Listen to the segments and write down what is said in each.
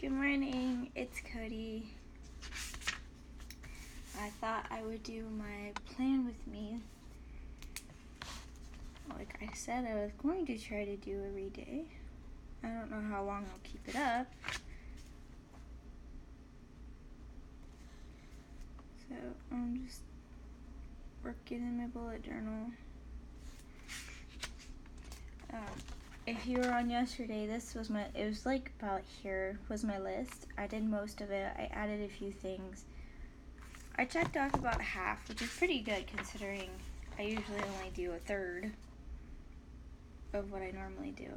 Good morning, it's Cody. I thought I would do my plan with me. Like I said, I was going to try to do every day. I don't know how long I'll keep it up. So I'm just working in my bullet journal. If you were on yesterday, it was like about here was my list. I did most of it. I added a few things. I checked off about half, which is pretty good considering I usually only do a third of what I normally do.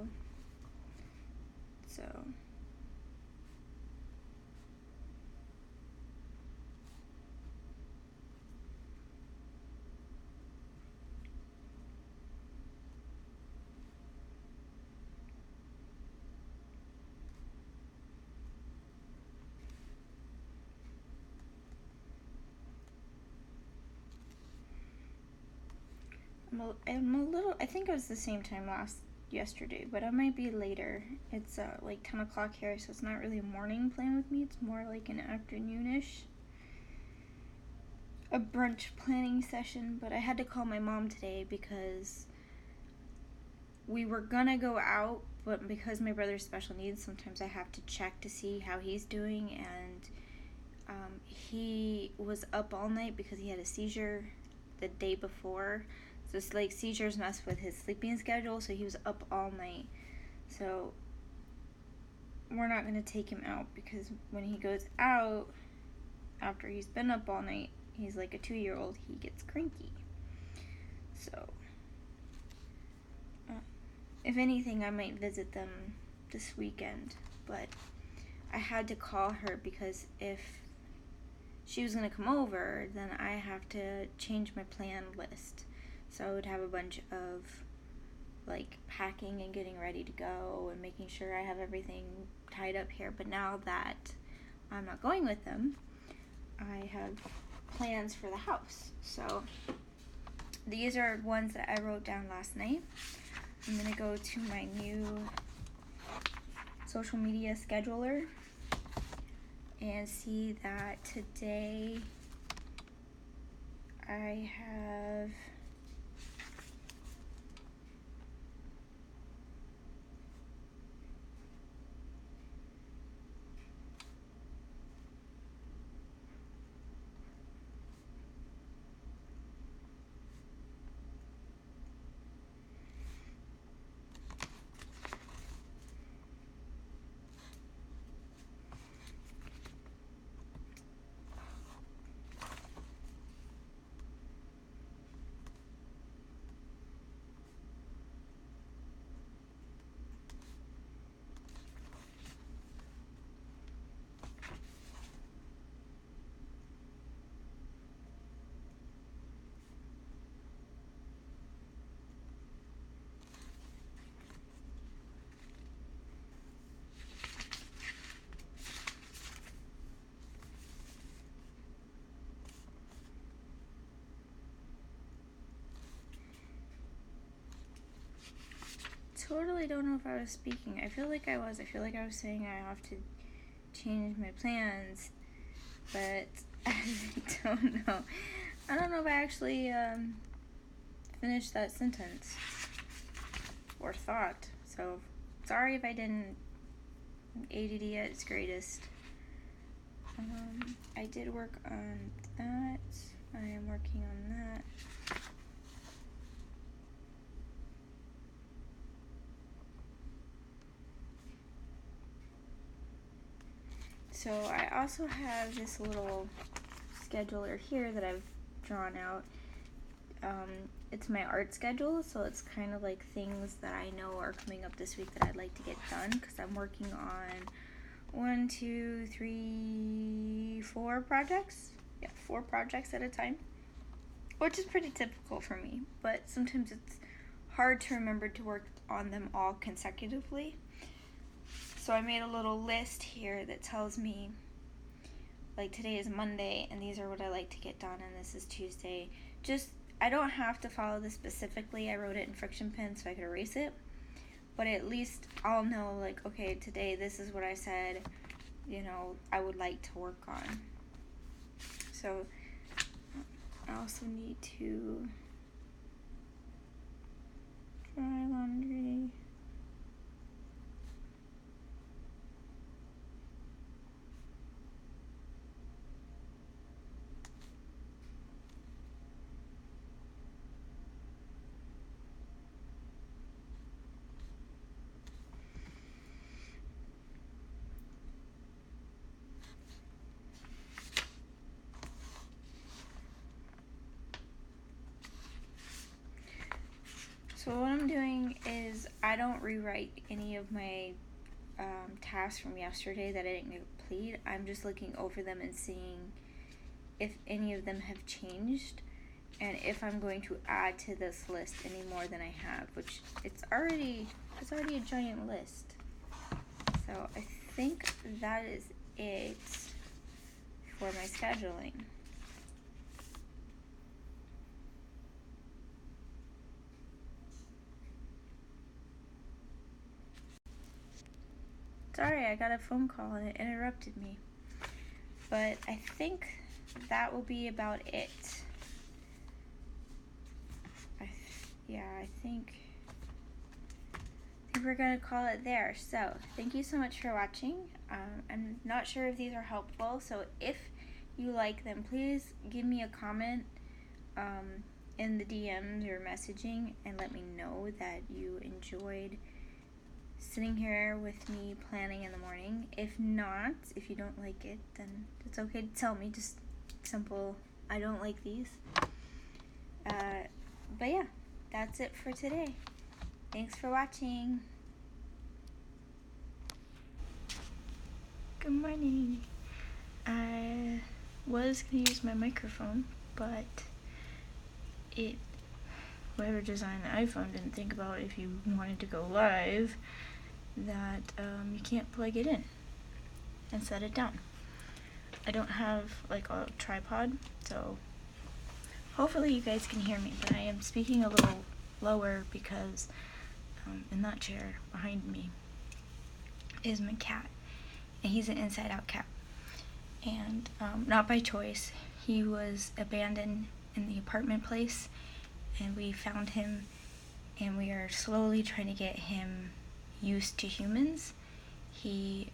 So I'm a little, I think it was the same time yesterday, but I might be later. It's like 10 o'clock here, so it's not really a morning plan with me. It's more like an afternoonish, a brunch planning session. But I had to call my mom today because we were gonna go out, but because my brother's special needs, sometimes I have to check to see how he's doing, and he was up all night because he had a seizure the day before. So it's like seizures mess with his sleeping schedule, so he was up all night. So we're not going to take him out because when he goes out after he's been up all night, he's like a 2-year-old, he gets cranky. So if anything, I might visit them this weekend, but I had to call her because if she was going to come over, then I have to change my plan list. So I would have a bunch of like packing and getting ready to go and making sure I have everything tied up here. But now that I'm not going with them, I have plans for the house. So these are ones that I wrote down last night. I'm going to go to my new social media scheduler and see that today I have totally don't know if I was speaking. I feel like I was. I feel like I was saying I have to change my plans, but I don't know. I don't know if I actually finished that sentence or thought. So sorry if I didn't. ADD at its greatest. I did work on that. I am working on that. So I also have this little scheduler here that I've drawn out. It's my art schedule, so it's kind of like things that I know are coming up this week that I'd like to get done because I'm working on 4 projects. Yeah, 4 projects at a time, which is pretty typical for me, but sometimes it's hard to remember to work on them all consecutively. So I made a little list here that tells me, like, today is Monday, and these are what I like to get done, and this is Tuesday. I don't have to follow this specifically. I wrote it in friction pen so I could erase it. But at least I'll know, like, okay, today this is what I said I would like to work on. So I also need to dry laundry. So what I'm doing is I don't rewrite any of my tasks from yesterday that I didn't complete. I'm just looking over them and seeing if any of them have changed and if I'm going to add to this list any more than I have, which it's already a giant list. So I think that is it for my scheduling. Sorry, I got a phone call and it interrupted me. But I think that will be about it. I think we're gonna call it there. So thank you so much for watching. I'm not sure if these are helpful, so if you like them, please give me a comment in the DMs or messaging and let me know that you enjoyed sitting here with me planning in the morning. If not, if you don't like it, then it's okay to tell me. Just simple, I don't like these. But yeah, that's it for today. Thanks for watching. Good morning. I was going to use my microphone, but whoever designed the iPhone didn't think about if you wanted to go live that you can't plug it in and set it down. I don't have like a tripod, so hopefully you guys can hear me, but I am speaking a little lower because in that chair behind me is my cat, and he's an inside-out cat, and not by choice. He was abandoned in the apartment place, and we found him, and we are slowly trying to get him used to humans. We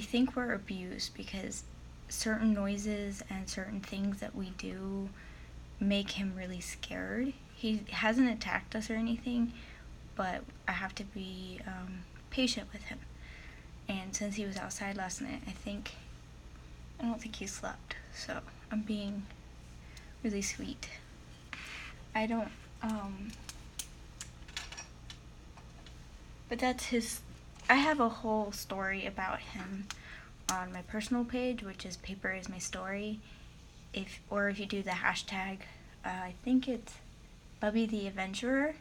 think we're abused because certain noises and certain things that we do make him really scared. He hasn't attacked us or anything, but I have to be patient with him. And since he was outside last night, I don't think he slept, so I'm being really sweet. But that's his. I have a whole story about him on my personal page, which is Paper Is My Story. If you do the hashtag, I think it's Bubby the Adventurer.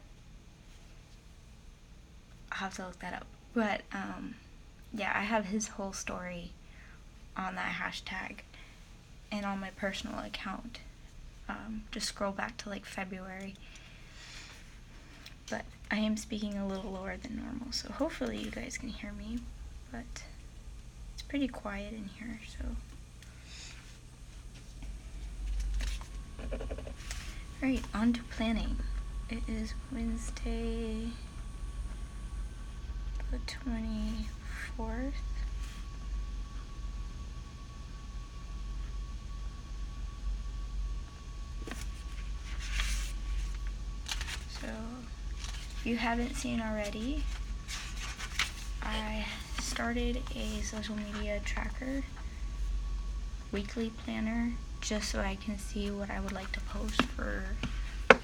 I'll have to look that up. But yeah, I have his whole story on that hashtag and on my personal account. Just scroll back to like February. But I am speaking a little lower than normal, so hopefully you guys can hear me, but it's pretty quiet in here, so. Alright, on to planning. It is Wednesday the 24th. So, if you haven't seen already, I started a social media tracker, weekly planner, just so I can see what I would like to post for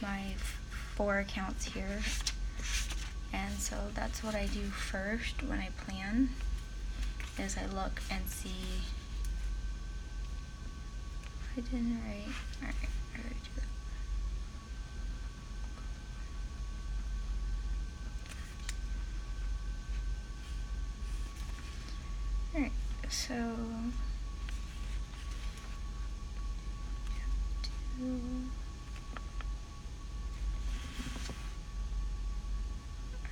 my 4 accounts here. And so that's what I do first when I plan, is I look and see. I didn't write. Alright, I already do that. Alright, so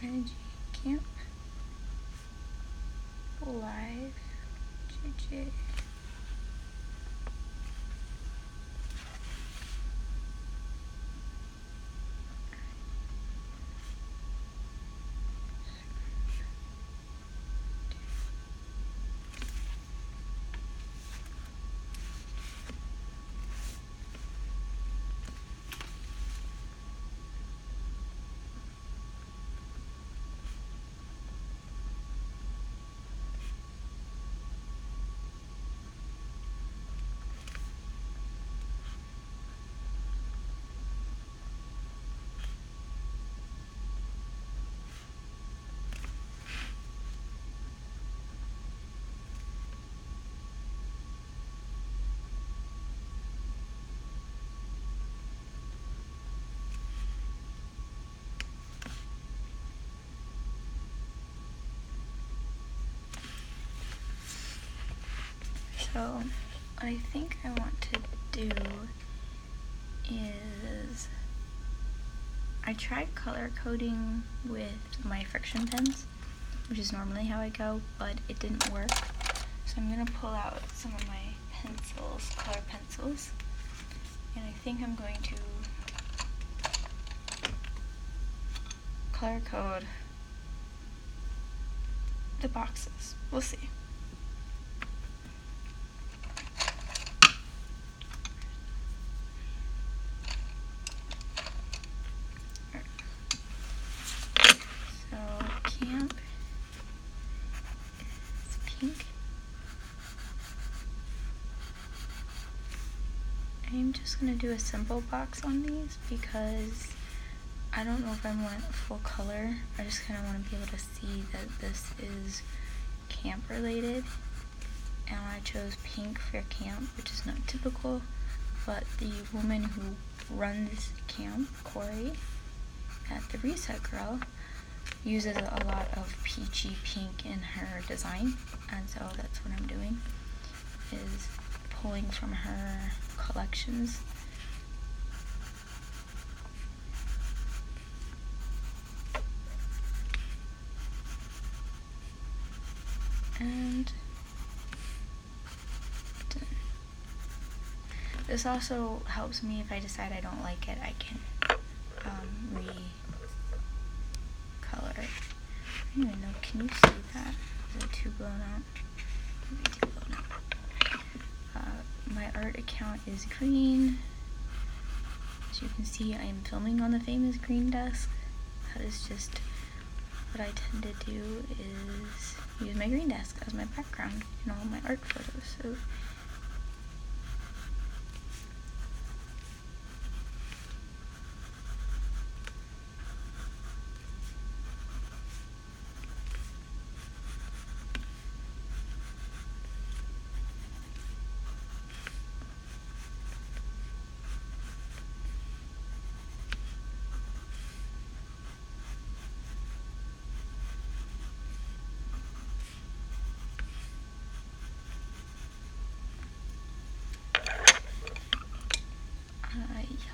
IG Camp Live. JJ. So what I think I want to do is, I tried color coding with my friction pens, which is normally how I go, but it didn't work. So I'm gonna pull out some of my pencils, color pencils, and I think I'm going to color code the boxes. We'll see. So camp is pink. I'm just gonna do a simple box on these because I don't know if I want full color. I just kind of want to be able to see that this is camp related. And I chose pink for camp, which is not typical, but the woman who runs camp, Corey, at the Reset Girl, uses a lot of peachy pink in her design, and so that's what I'm doing, is pulling from her collections. And done. This also helps me if I decide I don't like it, I can recolor it. I don't even know, can you see that? Is it too blown out? Maybe too blown out. My art account is green. As you can see, I am filming on the famous green desk. That is just what I tend to do, is use my green desk as my background in all my art photos. So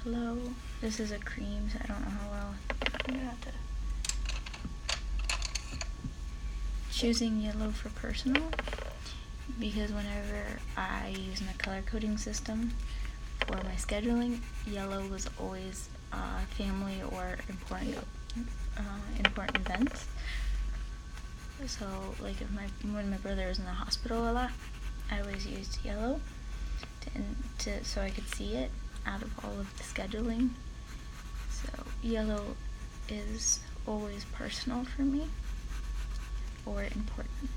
yellow. This is a cream, so I don't know how well. I'm gonna have to. Choosing yellow for personal, because whenever I use my color coding system for my scheduling, yellow was always family or important events. So like when my brother was in the hospital a lot, I always used yellow so I could see it out of all of the scheduling. So yellow is always personal for me, or important.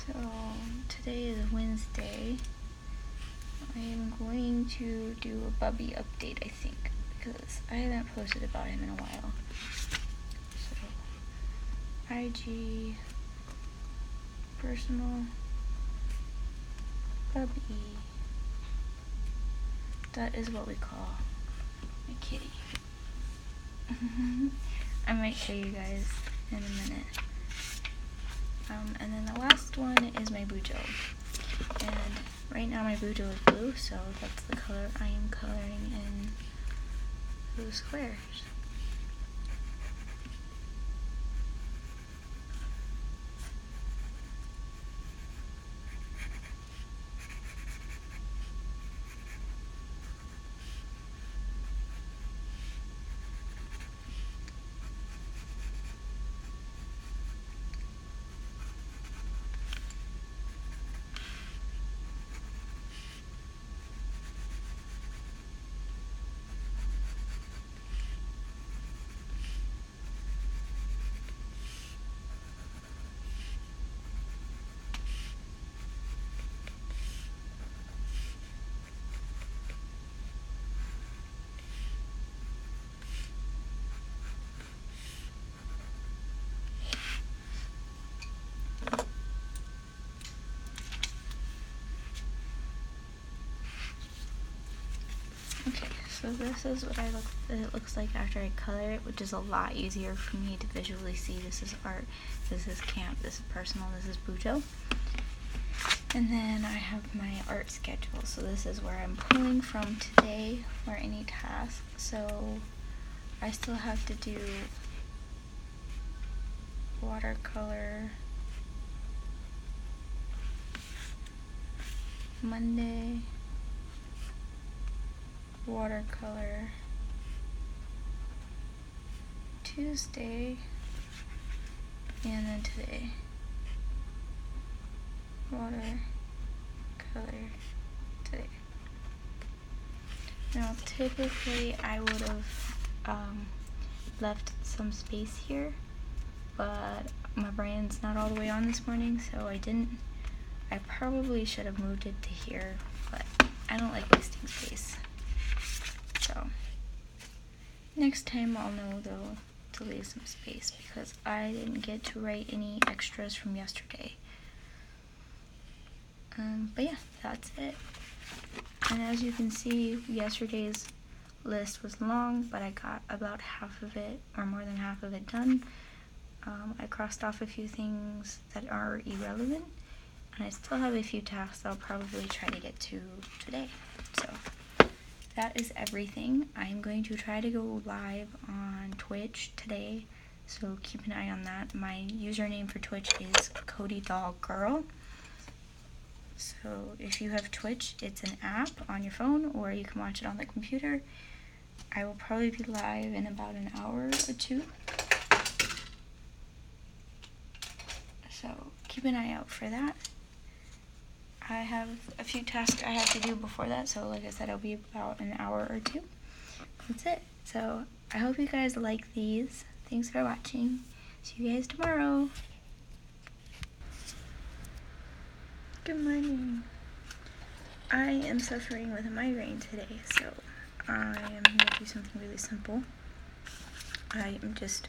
So today is Wednesday. I am going to do a Bubby update, I think, because I haven't posted about him in a while. So, IG, personal, Bubby. That is what we call my kitty. I might show you guys in a minute. And then the last one is my Bujo. And right now my Bujo is blue, so that's the color I am coloring in those squares. Okay, so this is what it looks like after I color it, which is a lot easier for me to visually see. This is art, this is camp, this is personal, this is Bujo. And then I have my art schedule. So this is where I'm pulling from today for any task. So I still have to do watercolor Monday, watercolor Tuesday, and then today watercolor today. Now typically I would have left some space here, but my brain's not all the way on this morning, so I didn't. I probably should have moved it to here, but I don't like wasting space. So next time I'll know though to leave some space because I didn't get to write any extras from yesterday. But yeah, that's it. And as you can see, yesterday's list was long, but I got about half of it, or more than half of it done. I crossed off a few things that are irrelevant, and I still have a few tasks I'll probably try to get to today. So that is everything. I'm going to try to go live on Twitch today, so keep an eye on that. My username for Twitch is CodyDollGirl. So if you have Twitch, it's an app on your phone, or you can watch it on the computer. I will probably be live in about an hour or two. So keep an eye out for that. I have a few tasks I have to do before that, so like I said, it'll be about an hour or two. That's it. So I hope you guys like these. Thanks for watching. See you guys tomorrow. Good morning. I am suffering with a migraine today, so I am going to do something really simple. I am just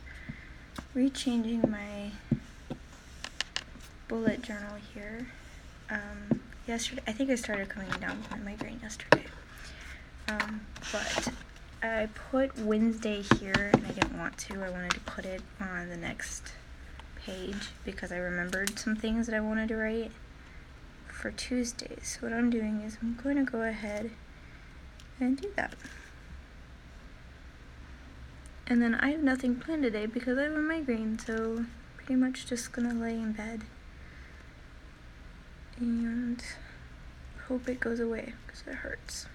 rechanging my bullet journal here. Yesterday, I think I started coming down with my migraine yesterday, but I put Wednesday here, and I didn't want to. I wanted to put it on the next page because I remembered some things that I wanted to write for Tuesday. So what I'm doing is I'm going to go ahead and do that. And then I have nothing planned today because I have a migraine, so pretty much just gonna lay in bed and hope it goes away because it hurts.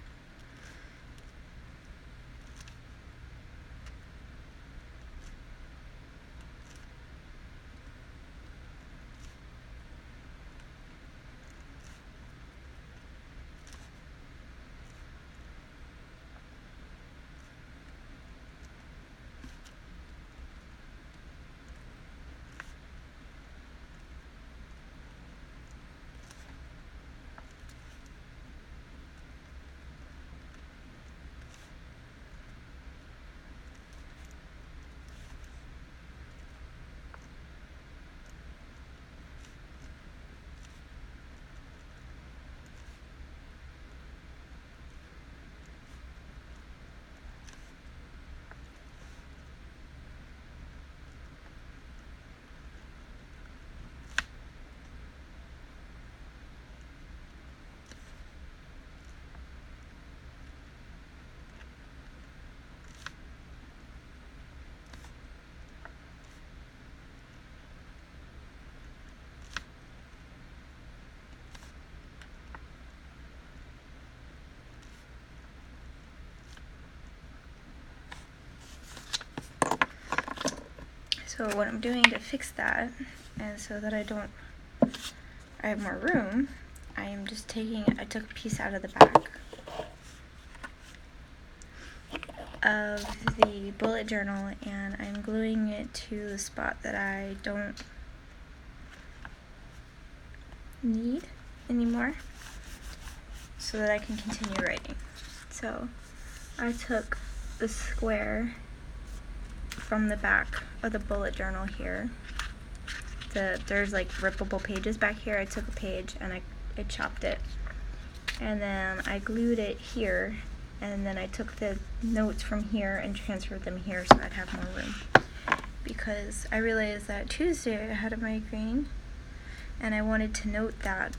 So what I'm doing to fix that, and so that I have more room, I took a piece out of the back of the bullet journal, and I'm gluing it to the spot that I don't need anymore, so that I can continue writing. So I took the square from the back of the bullet journal here. There's like rippable pages back here. I took a page and I chopped it, and then I glued it here, and then I took the notes from here and transferred them here so I'd have more room, because I realized that Tuesday I had a migraine and I wanted to note that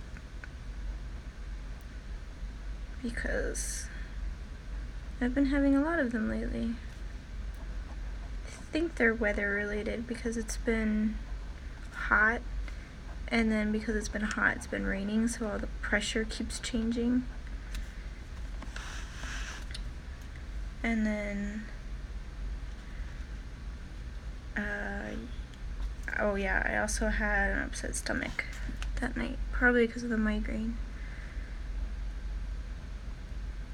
because I've been having a lot of them lately. I think they're weather related because it's been hot, and then because it's been hot, it's been raining, so all the pressure keeps changing. And then oh yeah, I also had an upset stomach that night, probably because of the migraine.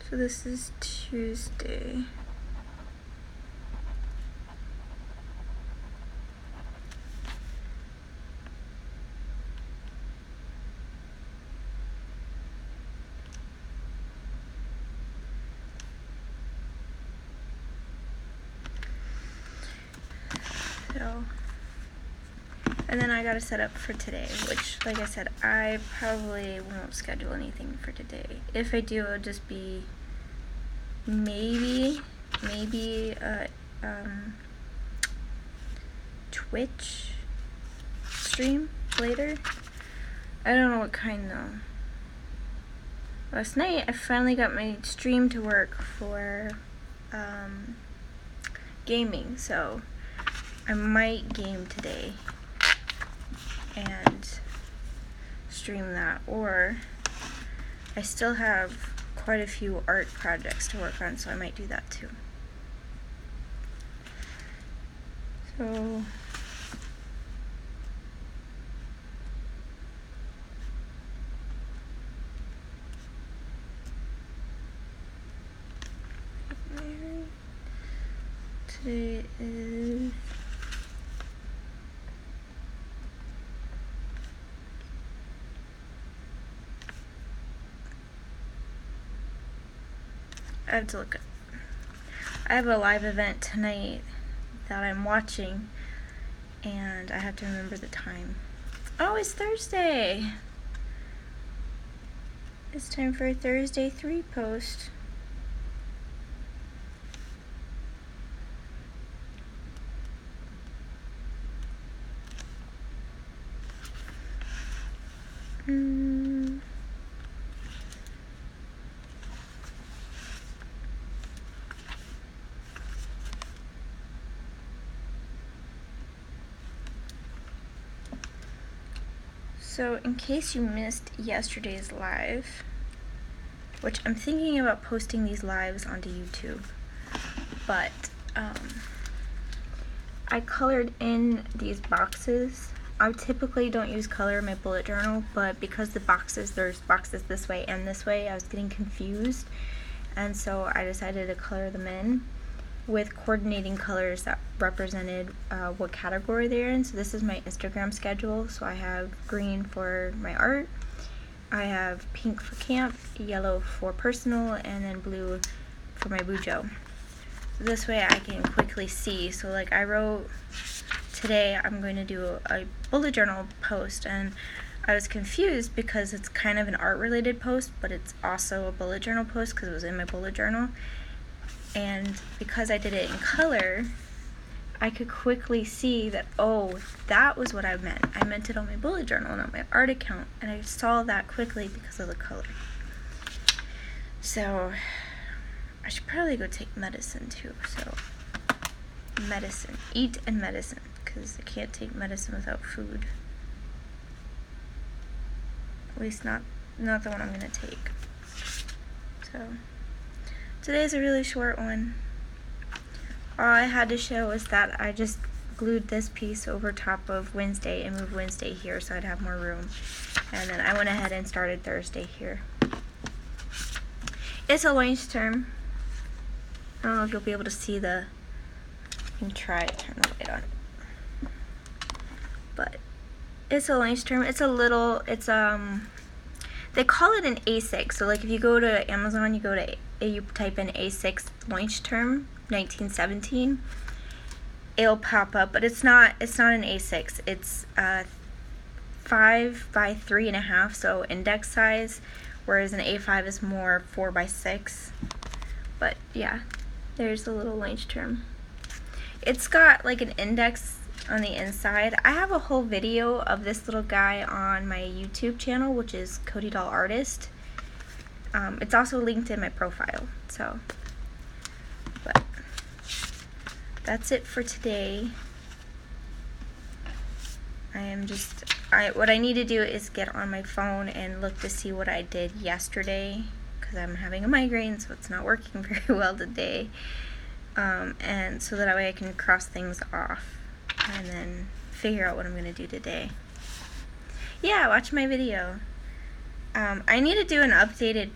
So this is Tuesday. And then I gotta set up for today, which, like I said, I probably won't schedule anything for today. If I do, it'll just be maybe a Twitch stream later. I don't know what kind though. Last night I finally got my stream to work for gaming, so I might game today and stream that, or I still have quite a few art projects to work on, so I might do that too. So today is I have to look. I have a live event tonight that I'm watching, and I have to remember the time. Oh, it's Thursday. It's time for a Thursday 3 post. So in case you missed yesterday's live, which I'm thinking about posting these lives onto YouTube, but I colored in these boxes. I typically don't use color in my bullet journal, but because there's boxes this way and this way, I was getting confused, and so I decided to color them in with coordinating colors that represented what category they're in. So this is my Instagram schedule. So I have green for my art, I have pink for camp, yellow for personal, and then blue for my bujo. So this way I can quickly see. So like I wrote today I'm going to do a bullet journal post, and I was confused because it's kind of an art related post, but it's also a bullet journal post because it was in my bullet journal. And because I did it in color, I could quickly see that, oh, that was what I meant. I meant it on my bullet journal, not my art account, and I saw that quickly because of the color. So I should probably go take medicine too. So medicine, eat and medicine, because I can't take medicine without food. At least not the one I'm gonna take. So today's a really short one. All I had to show was that I just glued this piece over top of Wednesday and moved Wednesday here so I'd have more room. And then I went ahead and started Thursday here. It's a lunch term. I don't know if you'll be able to see the, you can try it, turn the light on. But it's a lunch term. It's a little, it's they call it an A6. So like if you go to Amazon, you type in A6 lunch term 1917, it'll pop up, but it's not an A6. It's 5 by 3.5, so index size, whereas an A5 is more 4 by 6. But yeah, there's a little lunch term. It's got like an index on the inside. I have a whole video of this little guy on my YouTube channel, which is Cody Doll Artist. It's also linked in my profile. So, but that's it for today. What I need to do is get on my phone and look to see what I did yesterday, because I'm having a migraine, so it's not working very well today. And so that way I can cross things off and then figure out what I'm going to do today. Yeah, watch my video. I need to do an updated,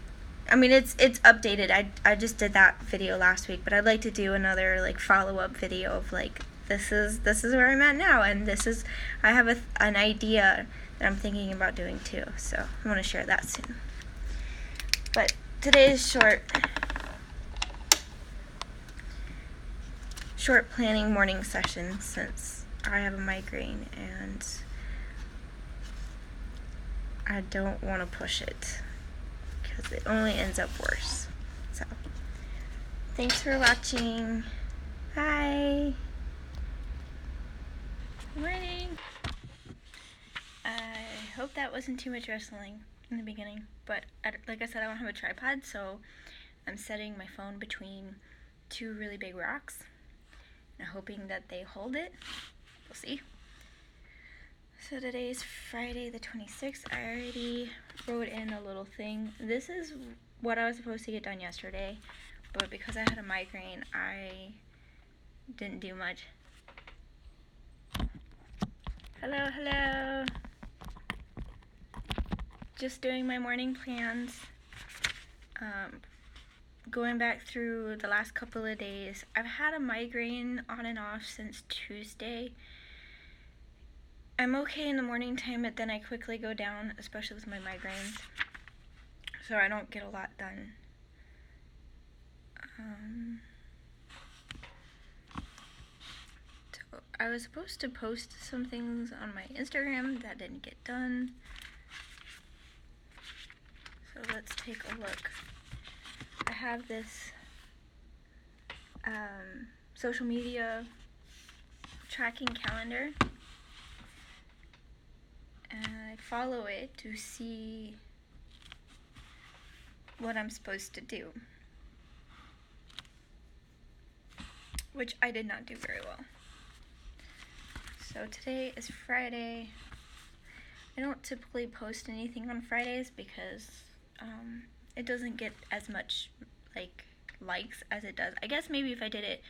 it's updated. I just did that video last week, but I'd like to do another like follow-up video of like, this is where I'm at now, and I have an idea that I'm thinking about doing too, so I want to share that soon. But today is short planning morning session since I have a migraine and I don't want to push it because it only ends up worse. So, thanks for watching. Bye. Good morning. I hope that wasn't too much wrestling in the beginning, but like I said, I don't have a tripod, so I'm setting my phone between two really big rocks and hoping that they hold it. We'll see. So today is Friday the 26th. I already wrote in a little thing. This is what I was supposed to get done yesterday, but because I had a migraine, I didn't do much. Hello, hello. Just doing my morning plans. Going back through the last couple of days. I've had a migraine on and off since Tuesday. I'm okay in the morning time, but then I quickly go down, especially with my migraines. So I don't get a lot done. So I was supposed to post some things on my Instagram that didn't get done. So let's take a look. I have this social media tracking calendar, and I follow it to see what I'm supposed to do, which I did not do very well. So today is Friday. I don't typically post anything on Fridays because it doesn't get as much likes as it does. I guess maybe if I did it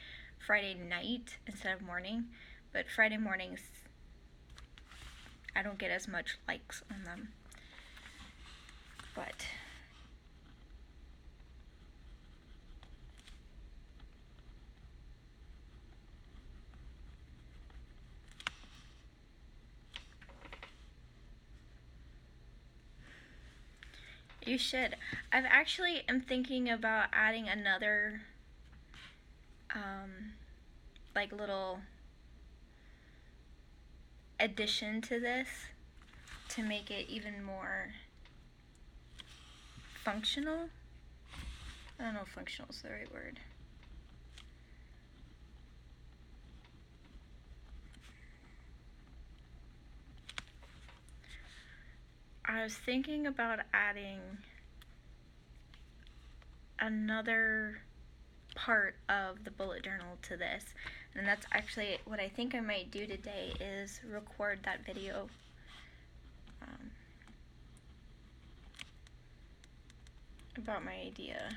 Friday night instead of morning, but Friday mornings I don't get as much likes on them. But you should. I'm thinking about adding another little addition to this to make it even more functional. I don't know if functional is the right word. I was thinking about adding another part of the bullet journal to this, and that's actually what I think I might do today, is record that video. About my idea.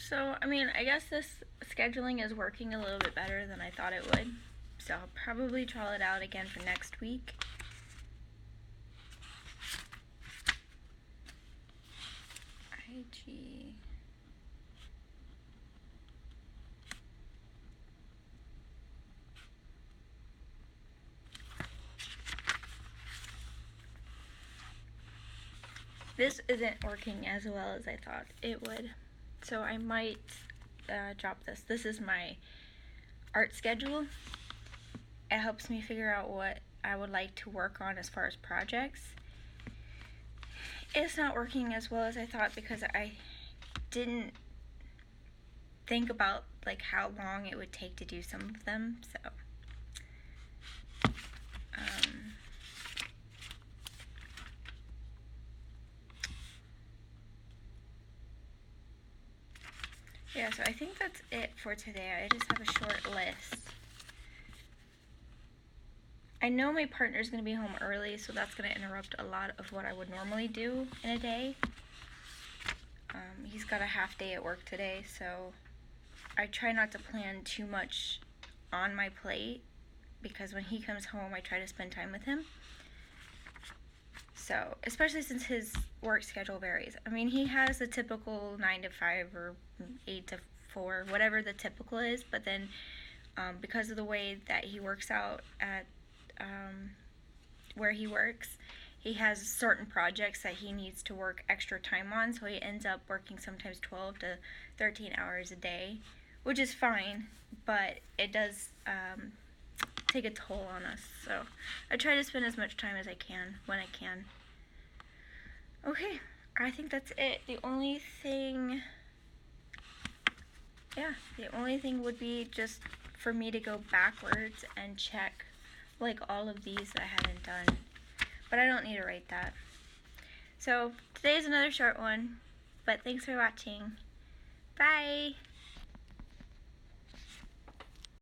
So, I mean, I guess this scheduling is working a little bit better than I thought it would. So I'll probably try it out again for next week. IG. This isn't working as well as I thought it would. So I might drop this. This is my art schedule. It helps me figure out what I would like to work on as far as projects. It's not working as well as I thought because I didn't think about like how long it would take to do some of them. So yeah, so I think that's it for today. I just have a short list. I know my partner's going to be home early, so that's going to interrupt a lot of what I would normally do in a day. He's got a half day at work today, so I try not to plan too much on my plate because when he comes home, I try to spend time with him. So, especially since his work schedule varies. I mean, he has the typical 9 to 5 or 8 to 4, whatever the typical is, but then because of the way that he works out at where he works, he has certain projects that he needs to work extra time on, so he ends up working sometimes 12 to 13 hours a day, which is fine, but it does take a toll on us. So I try to spend as much time as I can when I can. Okay, I think that's it. The only thing would be just for me to go backwards and check like all of these that I haven't done, but I don't need to write that. So today's another short one, but thanks for watching. Bye.